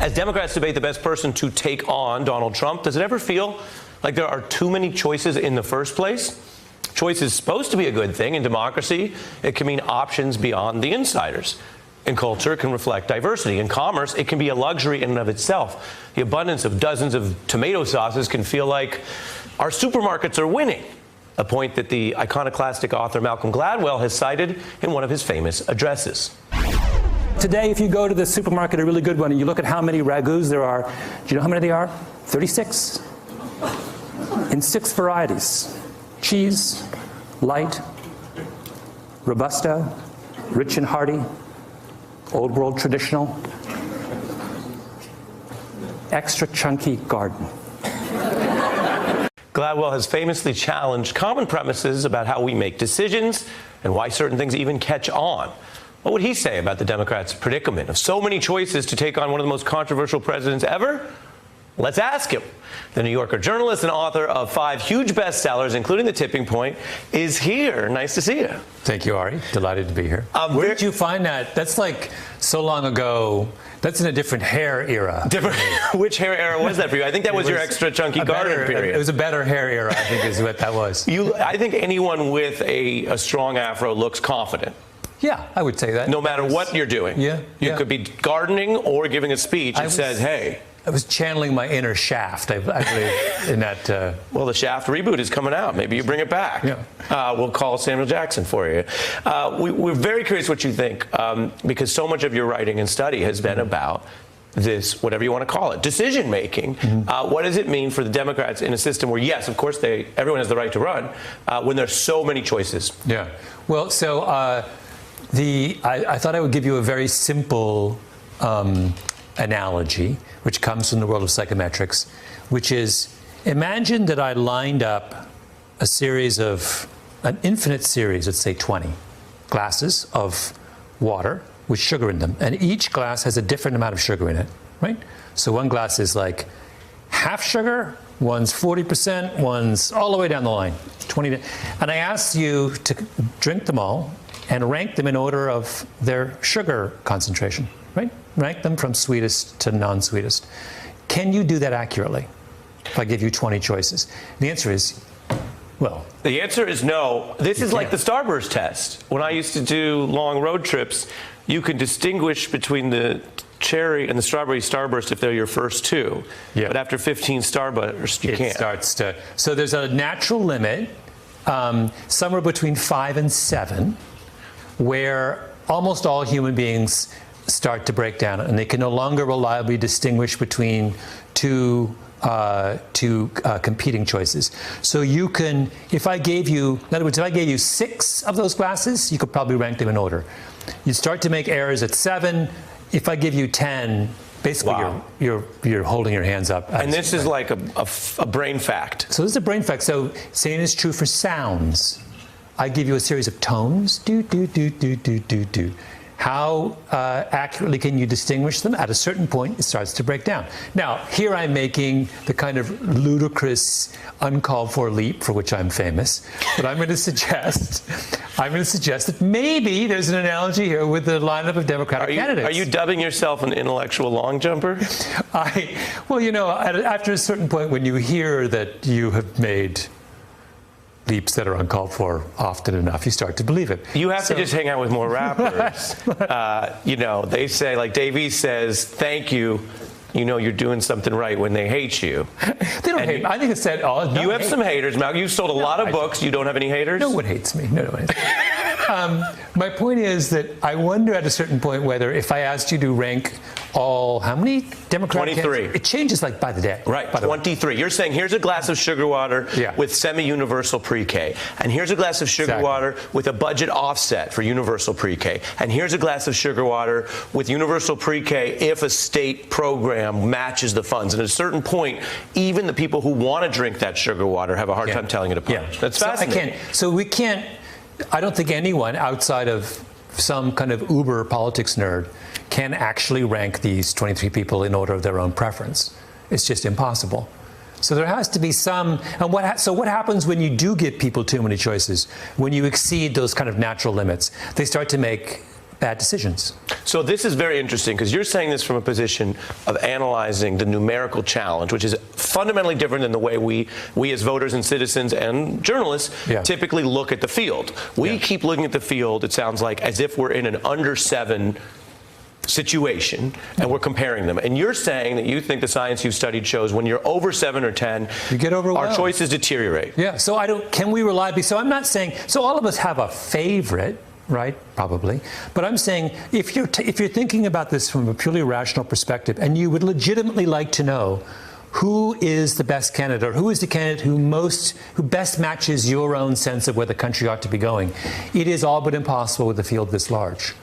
As Democrats debate the best person to take on Donald Trump, does it ever feel like there are too many choices in the first place? Choice is supposed to be a good thing. In democracy, it can mean options beyond the insiders. In culture, it can reflect diversity. In commerce, it can be a luxury in and of itself. The abundance of dozens of tomato sauces can feel like our supermarkets are winning, a point that the iconoclastic author Malcolm Gladwell has cited in one of his famous addresses. Today, if you go to the supermarket, a really good one, and you look at how many ragouts there are, do you know how many there are? 36. In 6 varieties. Cheese, light, robusto, rich and hearty, old world traditional, extra chunky garden. Gladwell has famously challenged common premises about how we make decisions and why certain things even catch on. What would he say about the Democrats' predicament of so many choices to take on one of the most controversial presidents ever? Let's ask him. The New Yorker journalist and author of 5 huge bestsellers, including The Tipping Point, is here. Nice to see you. Thank you, Ari. Delighted to be here. Where did you find that? That's like so long ago. That's in a different hair era. Different. Which hair era was that for you? I think that was your extra chunky garden period. It was a better hair era, I think, is what that was. I think anyone with a strong afro looks confident. Yeah, I would say that. No matter what you're doing. Yeah. You could be gardening or giving a speech that says, hey. I was channeling my inner Shaft, I believe, in that. Well, the Shaft reboot is coming out. Maybe you bring it back. Yeah. We'll call Samuel Jackson for you. We're very curious what you think, because so much of your writing and study has been about this, whatever you want to call it, decision making. What does it mean for the Democrats in a system where, yes, of course, everyone has the right to run, when there's so many choices? Yeah. Well, so I thought I would give you a very simple analogy, which comes from the world of psychometrics, which is, imagine that I lined up an infinite series, let's say 20 glasses of water with sugar in them, and each glass has a different amount of sugar in it, right? So one glass is like half sugar, one's 40%, one's all the way down the line, 20. And I asked you to drink them all and rank them in order of their sugar concentration, right? Rank them from sweetest to non-sweetest. Can you do that accurately if I give you 20 choices? The answer is, well. The answer is no. This is like the Starburst test. When I used to do long road trips, you can distinguish between the cherry and the strawberry Starburst if they're your first 2. Yeah. But after 15 Starburst, you can't. It starts to. So there's a natural limit, somewhere between 5 and 7, where almost all human beings start to break down, and they can no longer reliably distinguish between two competing choices. So you can, if I gave you, in other words, if I gave you 6 of those glasses, you could probably rank them in order. You start to make errors at 7. If I give you 10, basically you're holding your hands up. And this is like a brain fact. So this is a brain fact. So same is true for sounds. I give you a series of tones, do, do, do, do, do, do, do. How accurately can you distinguish them? At a certain point, it starts to break down. Now, here I'm making the kind of ludicrous, uncalled for leap for which I'm famous. But I'm going to suggest that maybe there's an analogy here with the lineup of Democratic candidates. Are you dubbing yourself an intellectual long jumper? Well, you know, after a certain point, when you hear that you have made leaps that are uncalled for often enough, you start to believe it. You have to just hang out with more rappers. You know, they say, like Dave East says, thank you. You know you're doing something right when they hate you. They don't hate me. I think it's said, oh, no, you have some haters, Malcolm. You've sold a lot of books. You don't have any haters? No one hates me. No one hates me. My point is that I wonder at a certain point whether if I asked you to rank all, how many Democratic 23. It changes like by the day. Right, 23. You're saying here's a glass of sugar water with semi-universal pre-K. And here's a glass of sugar water with a budget offset for universal pre-K. And here's a glass of sugar water with universal pre-K if a state program matches the funds. And at a certain point, even the people who want to drink that sugar water have a hard time telling it apart. That's fascinating. I don't think anyone outside of some kind of uber politics nerd can actually rank these 23 people in order of their own preference. It's just impossible. So there has to be some, and so what happens when you do give people too many choices? When you exceed those kind of natural limits, they start to make bad decisions. So this is very interesting because you're saying this from a position of analyzing the numerical challenge, which is fundamentally different than the way we as voters and citizens and journalists typically look at the field. We keep looking at the field, it sounds like, as if we're in an under 7 situation and we're comparing them. And you're saying that you think the science you've studied shows when you're over 7 or 10, you get overwhelmed. Our choices deteriorate. Yeah, so can we reliably, so I'm not saying, so all of us have a favorite, right? Probably. But I'm saying if you're thinking about this from a purely rational perspective and you would legitimately like to know who is the best candidate or who is the candidate who best matches your own sense of where the country ought to be going, it is all but impossible with a field this large.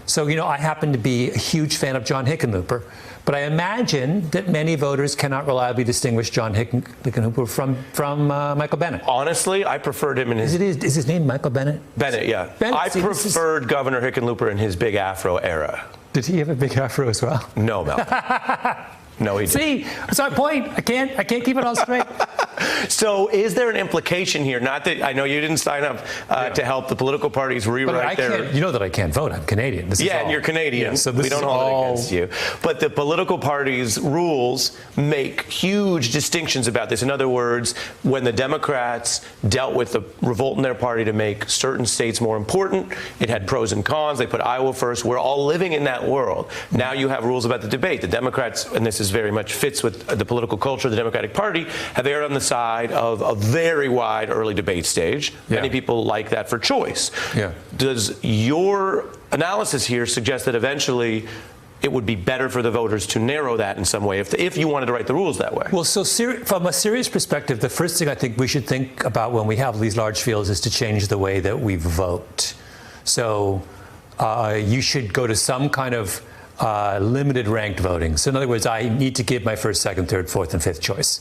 So, I happen to be a huge fan of John Hickenlooper, but I imagine that many voters cannot reliably distinguish John Hickenlooper from Michael Bennet. Honestly, I preferred him in his... Is his name Michael Bennet? Bennet, yeah. I preferred Governor Hickenlooper in his big afro era. Did he have a big afro as well? No, Mel. No, he didn't. See, that's my point. I can't keep it all straight. So is there an implication here? Not that I know you didn't sign up to help the political parties rewrite their... You know that I can't vote. I'm Canadian. And you're Canadian. So we don't hold it against you. But the political parties' rules make huge distinctions about this. In other words, when the Democrats dealt with the revolt in their party to make certain states more important, it had pros and cons. They put Iowa first. We're all living in that world. Now you have rules about the debate. The Democrats, and this is very much fits with the political culture of the Democratic Party, have erred on the side of a very wide early debate stage. Many people like that for choice. Does your analysis here suggest that eventually it would be better for the voters to narrow that in some way if you wanted to write the rules that way? Well, so from a serious perspective, the first thing I think we should think about when we have these large fields is to change the way that we vote. So you should go to some kind of limited ranked voting. So in other words, I need to give my first, second, third, fourth, and fifth choice.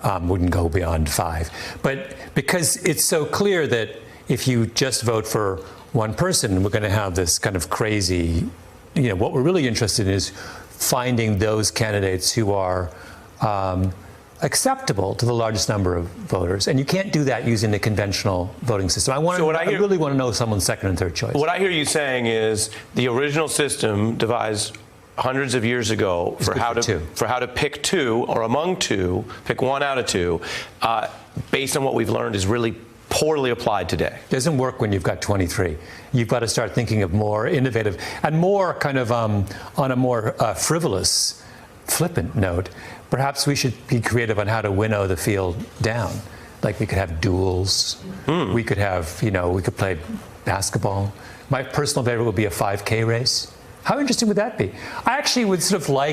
Wouldn't go beyond 5. But because it's so clear that if you just vote for one person, we're going to have this kind of crazy, what we're really interested in is finding those candidates who are acceptable to the largest number of voters. And you can't do that using the conventional voting system. I really want to know someone's second and third choice. What I hear you saying is the original system devised hundreds of years ago for how to pick 2 or among 2, pick 1 out of 2, based on what we've learned is really poorly applied today. It doesn't work when you've got 23. You've got to start thinking of more innovative and more kind of on a more frivolous, flippant note. Perhaps we should be creative on how to winnow the field down. Like we could have duels. We could have, we could play basketball. My personal favorite would be a 5K race. How interesting would that be? I actually would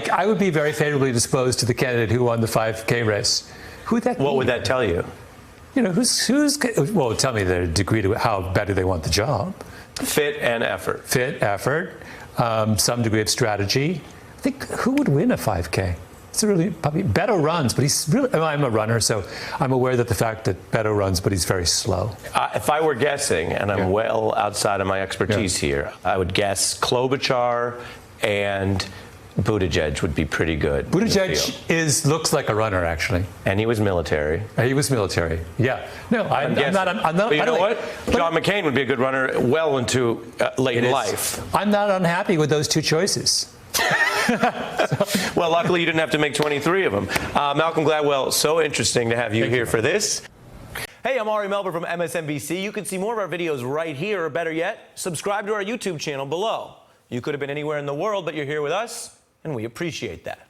I would be very favorably disposed to the candidate who won the 5K race. Who would that be? What would that tell you? Well, tell me their degree to how badly they want the job. Fit and effort. Fit, effort, some degree of strategy. I think who would win a 5K? It's probably Beto runs, but he's really, I'm a runner, so I'm aware that the fact that Beto runs, but he's very slow. If I were guessing, and I'm well outside of my expertise here, I would guess Klobuchar and Buttigieg would be pretty good. Buttigieg looks like a runner, actually. And he was military. He was military. Yeah. No, I'm not. But you know what? John McCain would be a good runner well into late life. I'm not unhappy with those 2 choices. Well, luckily you didn't have to make 23 of them. Malcolm Gladwell, so interesting to have you here for this. Hey, I'm Ari Melber from MSNBC. You can see more of our videos right here, or better yet, subscribe to our YouTube channel below. You could have been anywhere in the world, but you're here with us, and we appreciate that.